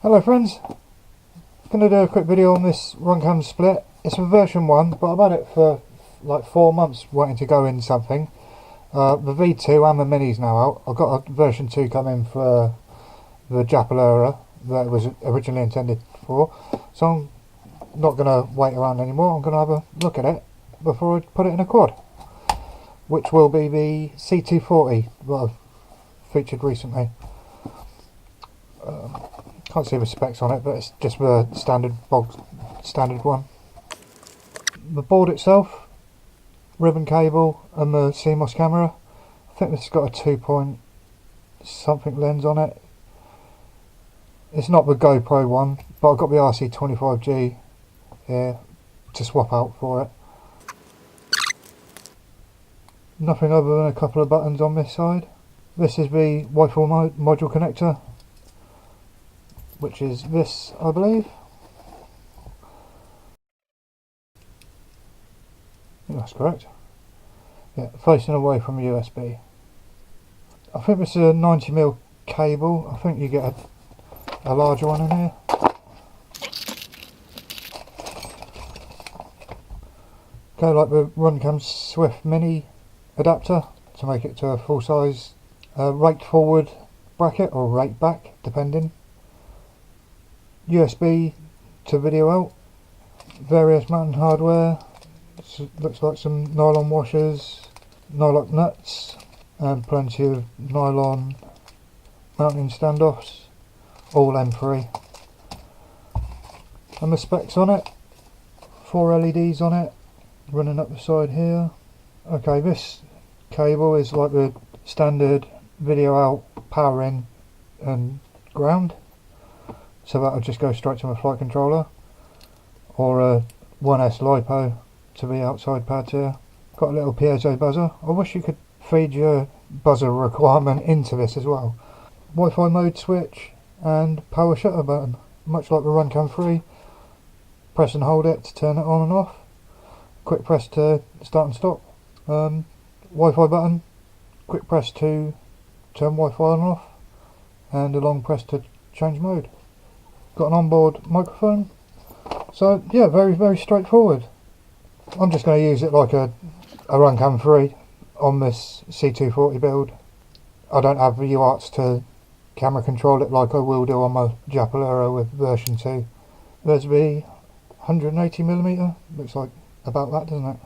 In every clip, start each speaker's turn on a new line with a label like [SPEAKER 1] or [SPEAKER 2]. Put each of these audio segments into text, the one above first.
[SPEAKER 1] Hello friends, going to do a quick video on this Runcam split. It's a version 1, but I've had it for like 4 months wanting to go in something. The V2 and the Mini's now out. I've got a version 2 coming for the Japalera that it was originally intended for. So I'm not going to wait around anymore. I'm going to have a look at it before I put it in a quad, which will be the C240 that I've featured recently. Can't see the specs on it, but it's just the standard one. The board itself, ribbon cable and the CMOS camera. I think this has got a 2-point something lens on it. It's not the GoPro one, but I've got the RC25G here to swap out for it. Nothing other than a couple of buttons on this side. This is the Wi-Fi module connector, which is this, I believe. I think that's correct. Yeah, facing away from USB. I think this is a 90mm cable. I think you get a larger one in here. Go like the Runcam Swift Mini adapter to make it to a full size rake forward bracket or rake back, depending. USB to video out, various mounting hardware, looks like some nylon washers, nylock nuts, and plenty of nylon mounting standoffs, all M3. And the specs on it, 4 LEDs on it, running up the side here. Okay, this cable is like the standard video out, power in and ground. So that'll just go straight to my flight controller, or a 1S LiPo to the outside pads here. Got a little piezo buzzer. I wish you could feed your buzzer requirement into this as well. Wi-Fi mode switch and power shutter button, much like the Runcam 3. Press and hold it to turn it on and off. Quick press to start and stop. Wi-Fi button, quick press to turn Wi-Fi on and off, and a long press to change mode. Got an onboard microphone. So yeah, very straightforward. I'm just going to use it like a Runcam 3 on this C240 build. I don't have the UARTs to camera control it like I will do on my Japalera with version 2. There's the 180mm, looks like about that, doesn't it?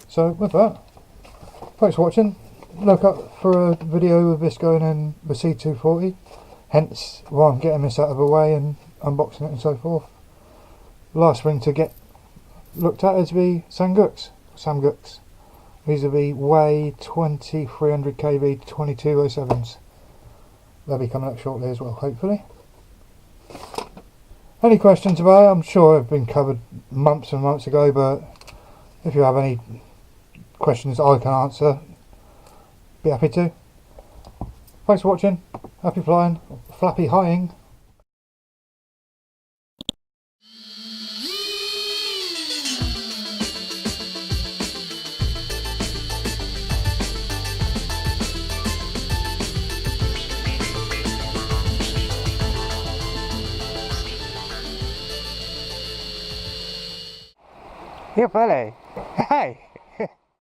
[SPEAKER 1] So with that, thanks for watching. Look up for a video of this going in the C240. Hence why I'm getting this out of the way and unboxing it and so forth. Last thing to get looked at is the Samguks. These are the Way 2300 kV 2207s. They'll be coming up shortly as well, hopefully. Any questions about it? I'm sure have been covered months and months ago, but if you have any questions that I can answer, be happy to. Thanks for watching. Happy flying, flappy high-ing.
[SPEAKER 2] Here, Pele. Hey.